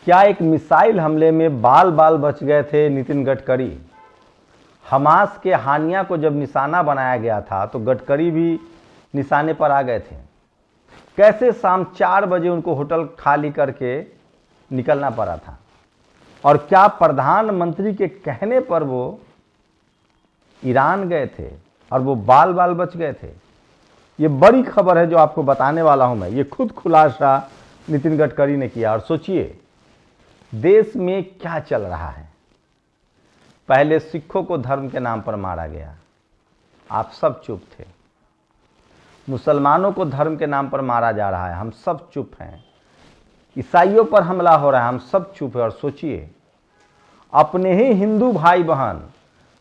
क्या एक मिसाइल हमले में बाल बाल बच गए थे नितिन गडकरी? हमास के हानिया को जब निशाना बनाया गया था तो गडकरी भी निशाने पर आ गए थे। कैसे शाम 4 बजे उनको होटल खाली करके निकलना पड़ा था, और क्या प्रधानमंत्री के कहने पर वो ईरान गए थे और वो बाल बाल बच गए थे। ये बड़ी खबर है जो आपको बताने वाला हूं मैं। ये खुद खुलासा नितिन गडकरी ने किया। और सोचिए देश में क्या चल रहा है। पहले सिखों को धर्म के नाम पर मारा गया, आप सब चुप थे। मुसलमानों को धर्म के नाम पर मारा जा रहा है, हम सब चुप हैं। ईसाइयों पर हमला हो रहा है, हम सब चुप हैं। और सोचिए अपने ही हिंदू भाई बहन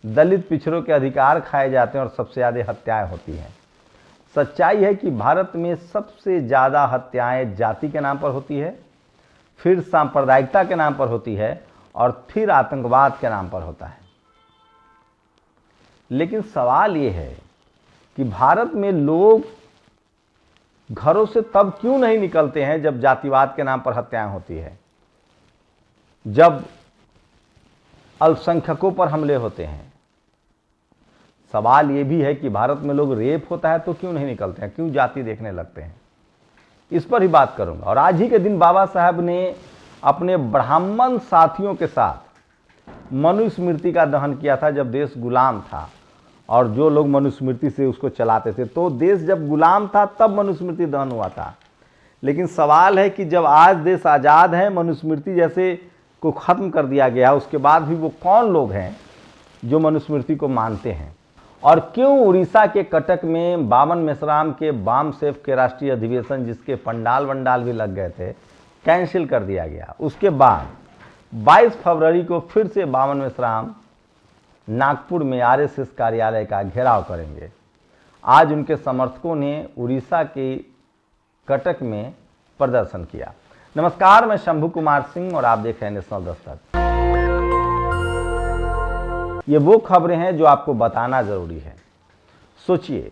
दलित पिछड़ों के अधिकार खाए जाते हैं और सबसे ज़्यादा हत्याएं होती हैं। सच्चाई है कि भारत में सबसे ज़्यादा हत्याएं जाति के नाम पर होती है, फिर सांप्रदायिकता के नाम पर होती है, और फिर आतंकवाद के नाम पर होता है। लेकिन सवाल ये है कि भारत में लोग घरों से तब क्यों नहीं निकलते हैं जब जातिवाद के नाम पर हत्याएं होती है, जब अल्पसंख्यकों पर हमले होते हैं। सवाल ये भी है कि भारत में लोग रेप होता है तो क्यों नहीं निकलते हैं, क्यों जाति देखने लगते हैं। इस पर ही बात करूंगा। और आज ही के दिन बाबा साहब ने अपने ब्राह्मण साथियों के साथ मनुस्मृति का दहन किया था जब देश गुलाम था, और जो लोग मनुस्मृति से उसको चलाते थे। तो देश जब गुलाम था तब मनुस्मृति दहन हुआ था। लेकिन सवाल है कि जब आज देश आज़ाद है, मनुस्मृति जैसे को ख़त्म कर दिया गया, उसके बाद भी वो कौन लोग हैं जो मनुस्मृति को मानते हैं। और क्यों उड़ीसा के कटक में बामन मेश्राम के बामसेफ के राष्ट्रीय अधिवेशन, जिसके पंडाल वंडाल भी लग गए थे, कैंसिल कर दिया गया। उसके बाद 22 फरवरी को फिर से बामन मेश्राम नागपुर में आरएसएस कार्यालय का घेराव करेंगे। आज उनके समर्थकों ने उड़ीसा के कटक में प्रदर्शन किया। नमस्कार, मैं शंभू कुमार सिंह और आप देख रहे हैं नेशनल दस्तक। ये वो खबरें हैं जो आपको बताना जरूरी है। सोचिए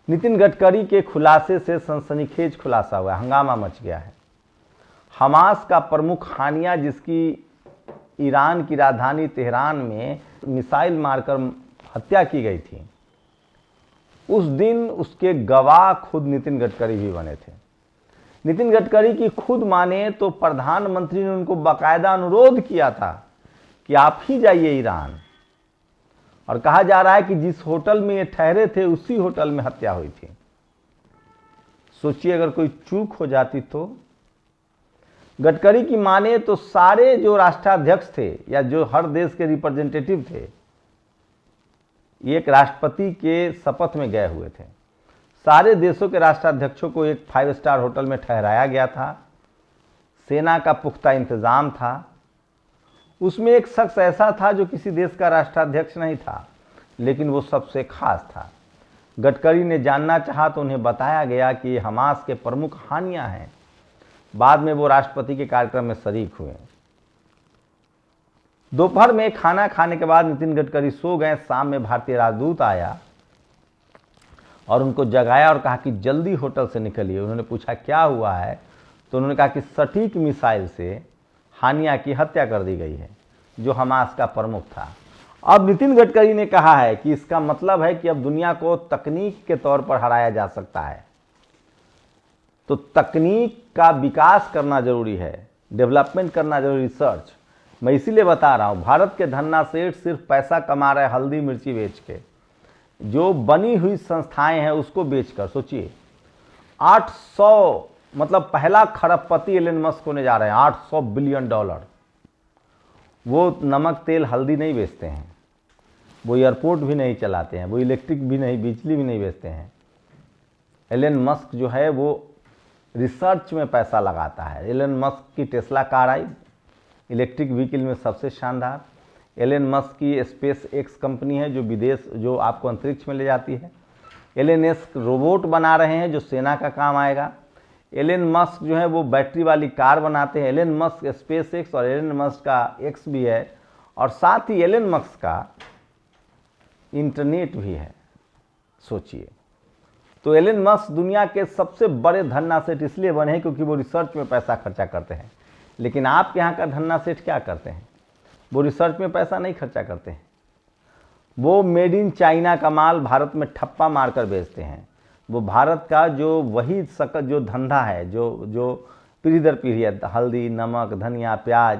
नितिन गडकरी के खुलासे से सनसनीखेज खुलासा हुआ, हंगामा मच गया है। हमास का प्रमुख हानिया, जिसकी ईरान की राजधानी तेहरान में मिसाइल मारकर हत्या की गई थी, उस दिन उसके गवाह खुद नितिन गडकरी भी बने थे। नितिन गडकरी की खुद माने तो प्रधानमंत्री ने उनको बाकायदा अनुरोध किया था कि आप ही जाइए ईरान। और कहा जा रहा है कि जिस होटल में ये ठहरे थे उसी होटल में हत्या हुई थी। सोचिए अगर कोई चूक हो जाती तो। गडकरी की माने तो सारे जो राष्ट्राध्यक्ष थे या जो हर देश के रिप्रेजेंटेटिव थे, एक राष्ट्रपति के शपथ में गए हुए थे। सारे देशों के राष्ट्राध्यक्षों को एक 5 स्टार होटल में ठहराया गया था। सेना का पुख्ता इंतजाम था। उसमें एक शख्स ऐसा था जो किसी देश का राष्ट्राध्यक्ष नहीं था, लेकिन वो सबसे खास था। गडकरी ने जानना चाहा तो उन्हें बताया गया कि ये हमास के प्रमुख हानिया हैं। बाद में वो राष्ट्रपति के कार्यक्रम में शरीक हुए। दोपहर में खाना खाने के बाद नितिन गडकरी सो गए। शाम में भारतीय राजदूत आया और उनको जगाया और कहा कि जल्दी होटल से निकलिए। उन्होंने पूछा क्या हुआ है, तो उन्होंने कहा कि सटीक मिसाइल से हानिया की हत्या कर दी गई है, जो हमास का प्रमुख था। अब नितिन गडकरी ने कहा है कि इसका मतलब है कि अब दुनिया को तकनीक के तौर पर हराया जा सकता है। तो तकनीक का विकास करना जरूरी है, डेवलपमेंट करना जरूरी, रिसर्च। मैं इसीलिए बता रहा हूँ, भारत के धन्ना सेठ सिर्फ पैसा कमा रहे हल्दी मिर्ची बेच के। जो बनी हुई संस्थाएं हैं उसको बेचकर। सोचिए 800 मतलब पहला खरबपति एलन मस्क होने जा रहे हैं। $800 बिलियन। वो नमक तेल हल्दी नहीं बेचते हैं, वो एयरपोर्ट भी नहीं चलाते हैं, वो इलेक्ट्रिक भी नहीं, बिजली भी नहीं बेचते हैं। एलन मस्क जो है वो रिसर्च में पैसा लगाता है। एलन मस्क की टेस्ला कार आई, इलेक्ट्रिक व्हीकल में सबसे शानदार। एलन मस्क की स्पेस एक्स कंपनी है जो आपको अंतरिक्ष में ले जाती है। एलन मस्क रोबोट बना रहे हैं जो सेना का काम आएगा। एलन मस्क जो है वो बैटरी वाली कार बनाते हैं। एलन मस्क स्पेस एक्स और एलन मस्क का एक्स भी है, और साथ ही एलन मस्क का इंटरनेट भी है। सोचिए, तो एलन मस्क दुनिया के सबसे बड़े धन्ना सेठ इसलिए बने हैं क्योंकि वो रिसर्च में पैसा खर्चा करते हैं। लेकिन आपके यहाँ का धन्ना सेठ क्या करते हैं? वो रिसर्च में पैसा नहीं खर्चा करते हैं, वो मेड इन चाइना का माल भारत में ठप्पा मारकर बेचते हैं। वो भारत का जो वही सकत जो धंधा है, जो पीढ़ी दर पीढ़ी है, हल्दी, नमक, धनिया, प्याज,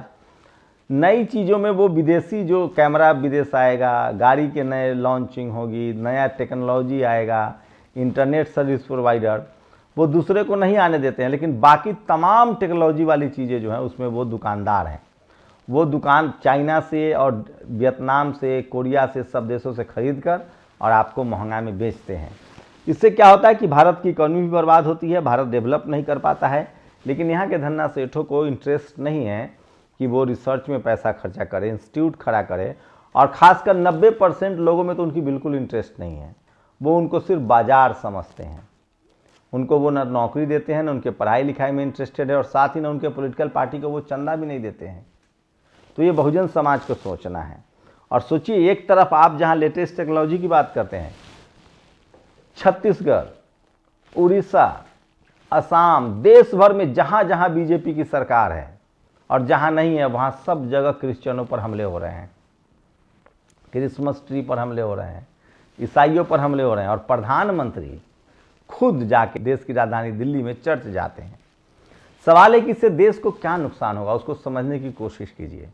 नई चीज़ों में वो विदेशी जो कैमरा विदेश आएगा, गाड़ी के नए लॉन्चिंग होगी, नया टेक्नोलॉजी आएगा, इंटरनेट सर्विस प्रोवाइडर, वो दूसरे को नहीं आने देते हैं। लेकिन बाकी तमाम टेक्नोलॉजी वाली चीज़ें जो हैं उसमें वो दुकानदार हैं। वो दुकान चाइना से और वियतनाम से, कोरिया से, सब देशों से खरीद कर और आपको महंगा में बेचते हैं। इससे क्या होता है कि भारत की इकोनॉमी भी बर्बाद होती है, भारत डेवलप नहीं कर पाता है। लेकिन यहाँ के धन्ना सेठों को इंटरेस्ट नहीं है कि वो रिसर्च में पैसा खर्चा करे, इंस्टीट्यूट खड़ा करे, और ख़ासकर 90% लोगों में तो उनकी बिल्कुल इंटरेस्ट नहीं है। वो उनको सिर्फ बाजार समझते हैं, उनको वो न नौकरी देते हैं, न उनके पढ़ाई लिखाई में इंटरेस्टेड है, और साथ ही न उनके पॉलिटिकल पार्टी को वो चंदा भी नहीं देते हैं। तो ये बहुजन समाज को सोचना है। और सोचिए, एक तरफ आप जहाँ लेटेस्ट टेक्नोलॉजी की बात करते हैं, छत्तीसगढ़, उड़ीसा, असम, देश भर में जहाँ जहाँ बीजेपी की सरकार है और जहाँ नहीं है वहाँ सब जगह क्रिश्चियनों पर हमले हो रहे हैं, क्रिसमस ट्री पर हमले हो रहे हैं, ईसाइयों पर हमले हो रहे हैं, और प्रधानमंत्री खुद जाके देश की राजधानी दिल्ली में चर्च जाते हैं। सवाल है कि इससे देश को क्या नुकसान होगा, उसको समझने की कोशिश कीजिए।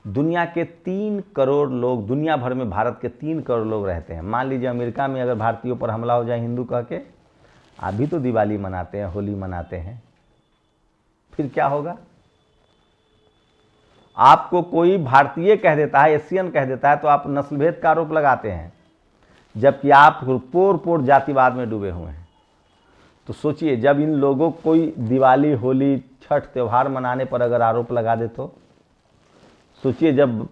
दुनिया के 3 करोड़ लोग, दुनिया भर में भारत के 3 करोड़ लोग रहते हैं। मान लीजिए अमेरिका में अगर भारतीयों पर हमला हो जाए हिंदू कह के, अभी तो दिवाली मनाते हैं, होली मनाते हैं, फिर क्या होगा? आपको कोई भारतीय कह देता है, एशियन कह देता है, तो आप नस्लभेद का आरोप लगाते हैं, जबकि आप पोर पोर जातिवाद में डूबे हुए हैं। तो सोचिए, जब इन लोगों को कोई दिवाली, होली, छठ त्यौहार मनाने पर अगर आरोप लगा दे तो सोचिए, जब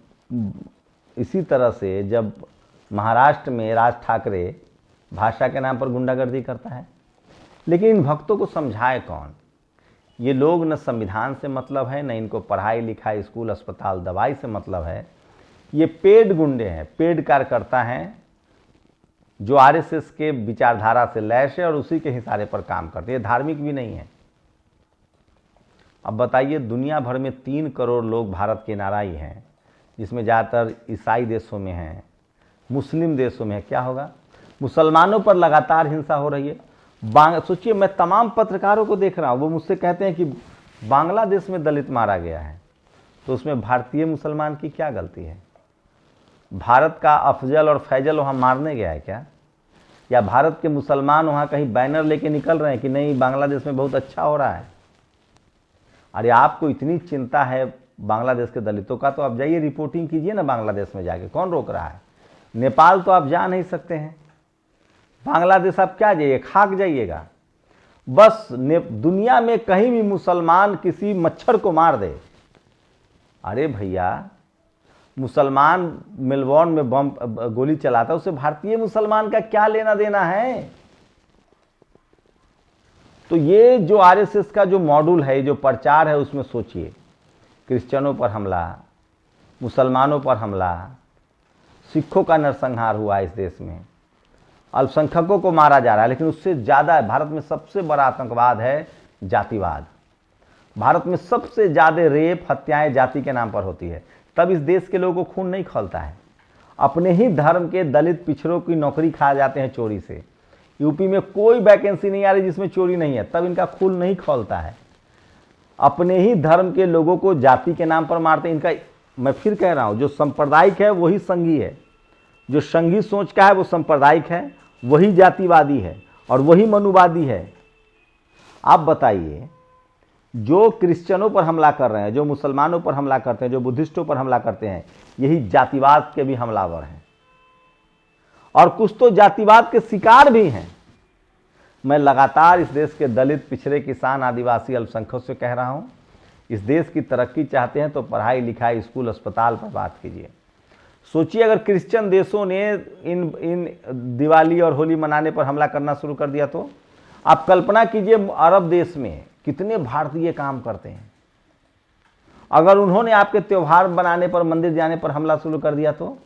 इसी तरह से जब महाराष्ट्र में राज ठाकरे भाषा के नाम पर गुंडागर्दी करता है, लेकिन इन भक्तों को समझाए कौन? ये लोग न संविधान से मतलब है, न इनको पढ़ाई लिखाई, स्कूल, अस्पताल, दवाई से मतलब है। ये पेड गुंडे हैं, पेड कार्यकर्ता हैं, जो आरएसएस के विचारधारा से लैस है और उसी के इशारे पर काम करते हैं। धार्मिक भी नहीं है। अब बताइए, दुनिया भर में 3 करोड़ लोग भारत के नाराई हैं, जिसमें ज़्यादातर ईसाई देशों में हैं, मुस्लिम देशों में है। क्या होगा? मुसलमानों पर लगातार हिंसा हो रही है। सोचिए, मैं तमाम पत्रकारों को देख रहा हूँ, वो मुझसे कहते हैं कि बांग्लादेश में दलित मारा गया है, तो उसमें भारतीय मुसलमान की क्या गलती है? भारत का अफजल और फैजल वहाँ मारने गया है क्या? या भारत के मुसलमान वहाँ कहीं बैनर लेके निकल रहे हैं कि नहीं बांग्लादेश में बहुत अच्छा हो रहा है? अरे आपको इतनी चिंता है बांग्लादेश के दलितों का, तो आप जाइए रिपोर्टिंग कीजिए ना बांग्लादेश में जाके, कौन रोक रहा है? नेपाल तो आप जा नहीं सकते हैं, बांग्लादेश आप क्या जाइए, खाक जाइएगा। बस दुनिया में कहीं भी मुसलमान किसी मच्छर को मार दे, अरे भैया, मुसलमान मेलबोर्न में बम गोली चलाता है, उसे भारतीय मुसलमान का क्या लेना देना है? तो ये जो आरएसएस का जो मॉड्यूल है, जो प्रचार है, उसमें सोचिए, क्रिश्चियनों पर हमला, मुसलमानों पर हमला, सिखों का नरसंहार हुआ इस देश में, अल्पसंख्यकों को मारा जा रहा है। लेकिन उससे ज़्यादा भारत में सबसे बड़ा आतंकवाद है जातिवाद। भारत में सबसे ज़्यादा रेप, हत्याएं जाति के नाम पर होती है। तब इस देश के लोगों को खून नहीं खौलता है। अपने ही धर्म के दलित पिछड़ों की नौकरी खा जाते हैं चोरी से। यूपी में कोई वैकेंसी नहीं आ रही जिसमें चोरी नहीं है, तब इनका खून नहीं खौलता है। अपने ही धर्म के लोगों को जाति के नाम पर मारते हैं। इनका, मैं फिर कह रहा हूं, जो सांप्रदायिक है वही संघी है, जो संघी सोच का है वो सांप्रदायिक है, वही जातिवादी है और वही मनुवादी है। आप बताइए, जो क्रिश्चियनों पर हमला कर रहे हैं, जो मुसलमानों पर हमला करते हैं, जो बुद्धिस्टों पर हमला करते हैं, यही जातिवाद के भी हमलावर हैं, और कुछ तो जातिवाद के शिकार भी हैं। मैं लगातार इस देश के दलित, पिछड़े, किसान, आदिवासी, अल्पसंख्यकों से कह रहा हूं, इस देश की तरक्की चाहते हैं तो पढ़ाई लिखाई, स्कूल, अस्पताल पर बात कीजिए। सोचिए, अगर क्रिश्चियन देशों ने इन दिवाली और होली मनाने पर हमला करना शुरू कर दिया तो आप कल्पना कीजिए अरब देश में कितने भारतीय काम करते हैं। अगर उन्होंने आपके त्योहार बनाने पर, मंदिर जाने पर हमला शुरू कर दिया तो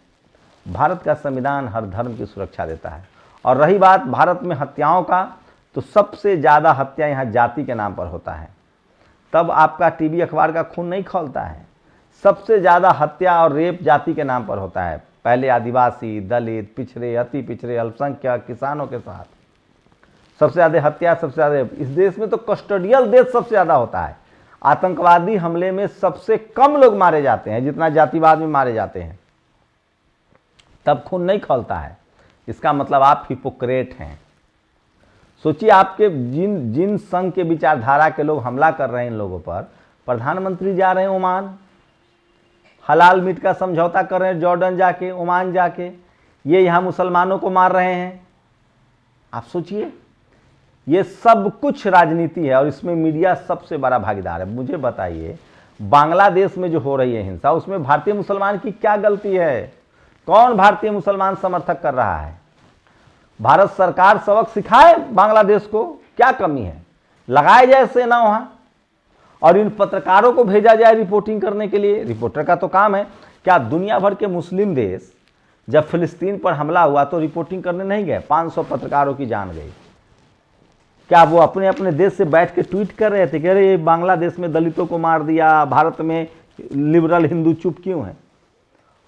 भारत का संविधान हर धर्म की सुरक्षा देता है। और रही बात भारत में हत्याओं का, तो सबसे ज़्यादा हत्या यहाँ जाति के नाम पर होता है। तब आपका टीवी अखबार का खून नहीं खौलता है। सबसे ज़्यादा हत्या और रेप जाति के नाम पर होता है, पहले आदिवासी, दलित, पिछड़े, अति पिछड़े, अल्पसंख्यक, किसानों के साथ सबसे ज़्यादा हत्या, सबसे ज़्यादा। इस देश में तो कस्टोडियल डेथ सबसे ज़्यादा होता है। आतंकवादी हमले में सबसे कम लोग मारे जाते हैं जितना जातिवाद में मारे जाते हैं, तब खून नहीं खौलता है। इसका मतलब आप हिपोक्रेट हैं। सोचिए, आपके जिन संघ के विचारधारा के लोग हमला कर रहे हैं इन लोगों पर, प्रधानमंत्री जा रहे हैं ओमान, हलाल मीट का समझौता कर रहे हैं जॉर्डन जाके, ओमान जाके, ये यहाँ मुसलमानों को मार रहे हैं। आप सोचिए, ये सब कुछ राजनीति है और इसमें मीडिया सबसे बड़ा भागीदार है। मुझे बताइए, बांग्लादेश में जो हो रही है हिंसा, उसमें भारतीय मुसलमान की क्या गलती है? कौन भारतीय मुसलमान समर्थक कर रहा है? भारत सरकार सबक सिखाए बांग्लादेश को, क्या कमी है? लगाए जाए सेना वहां और इन पत्रकारों को भेजा जाए रिपोर्टिंग करने के लिए। रिपोर्टर का तो काम है। क्या दुनिया भर के मुस्लिम देश जब फिलिस्तीन पर हमला हुआ तो रिपोर्टिंग करने नहीं गए? 500 पत्रकारों की जान गई। क्या वो अपने अपने देश से बैठ के ट्वीट कर रहे थे कि अरे बांग्लादेश में दलितों को मार दिया, भारत में लिबरल हिंदू चुप क्यों है?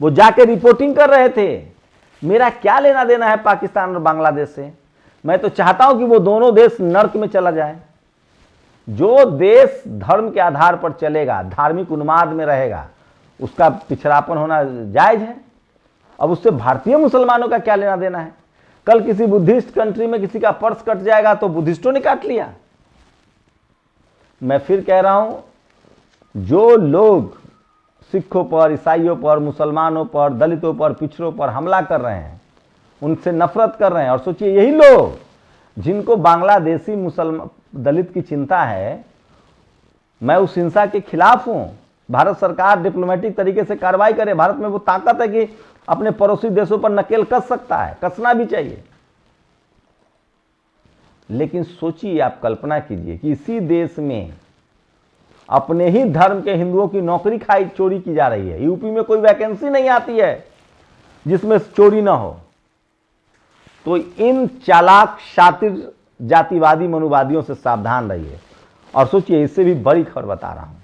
वो जाके रिपोर्टिंग कर रहे थे। मेरा क्या लेना देना है पाकिस्तान और बांग्लादेश से? मैं तो चाहता हूं कि वो दोनों देश नर्क में चला जाए। जो देश धर्म के आधार पर चलेगा, धार्मिक उन्माद में रहेगा, उसका पिछड़ापन होना जायज है। अब उससे भारतीय मुसलमानों का क्या लेना देना है? कल किसी बुद्धिस्ट कंट्री में किसी का पर्स कट जाएगा तो बुद्धिस्टों ने काट लिया। मैं फिर कह रहा हूं, जो लोग सिखों पर, ईसाइयों पर, मुसलमानों पर, दलितों पर, पिछड़ों पर हमला कर रहे हैं, उनसे नफरत कर रहे हैं, और सोचिए यही लोग जिनको बांग्लादेशी मुसलमान दलित की चिंता है, मैं उस हिंसा के खिलाफ हूं। भारत सरकार डिप्लोमेटिक तरीके से कार्रवाई करे। भारत में वो ताकत है कि अपने पड़ोसी देशों पर नकेल कस सकता है, कसना भी चाहिए। लेकिन सोचिए, आप कल्पना कीजिए कि इसी देश में अपने ही धर्म के हिंदुओं की नौकरी खाई चोरी की जा रही है। यूपी में कोई वैकेंसी नहीं आती है जिसमें चोरी ना हो। तो इन चालाक शातिर जातिवादी मनुवादियों से सावधान रहिए। और सोचिए, इससे भी बड़ी खबर बता रहा हूं,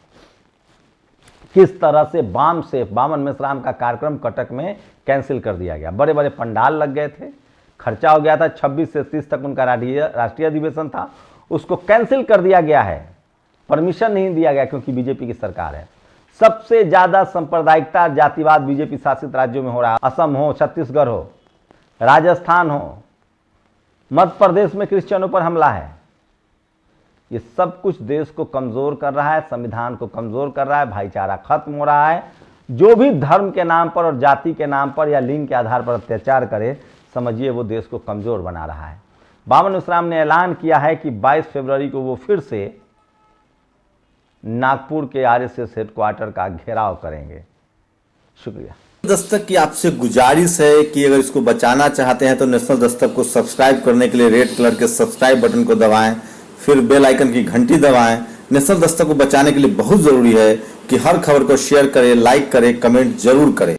किस तरह से बाम सेफ बामन मेश्राम का कार्यक्रम कटक में कैंसिल कर दिया गया। बड़े बड़े पंडाल लग गए थे, खर्चा हो गया था, 26 से 30 तक उनका राष्ट्रीय अधिवेशन था, उसको कैंसिल कर दिया गया है। परमिशन नहीं दिया गया क्योंकि बीजेपी की सरकार है। सबसे ज्यादा सांप्रदायिकता, जातिवाद बीजेपी शासित राज्यों में हो रहा है। असम हो, छत्तीसगढ़ हो, राजस्थान हो, मध्य प्रदेश में क्रिश्चियनों पर हमला है। ये सब कुछ देश को कमजोर कर रहा है, संविधान को कमजोर कर रहा है, भाईचारा खत्म हो रहा है। जो भी धर्म के नाम पर और जाति के नाम पर या लिंग के आधार पर अत्याचार करे, समझिए वो देश को कमजोर बना रहा है। बामन मेश्राम ने ऐलान किया है कि 22 फरवरी को वो फिर से नागपुर के आरएसएस हेडक्वार्टर का घेराव करेंगे। शुक्रिया। दस्तक की आपसे गुजारिश है कि अगर इसको बचाना चाहते हैं तो नेशनल दस्तक को सब्सक्राइब करने के लिए रेड कलर के सब्सक्राइब बटन को दबाएं, फिर बेल आइकन की घंटी दबाएं। नेशनल दस्तक को बचाने के लिए बहुत जरूरी है कि हर खबर को शेयर करें, लाइक करें, कमेंट जरूर करें।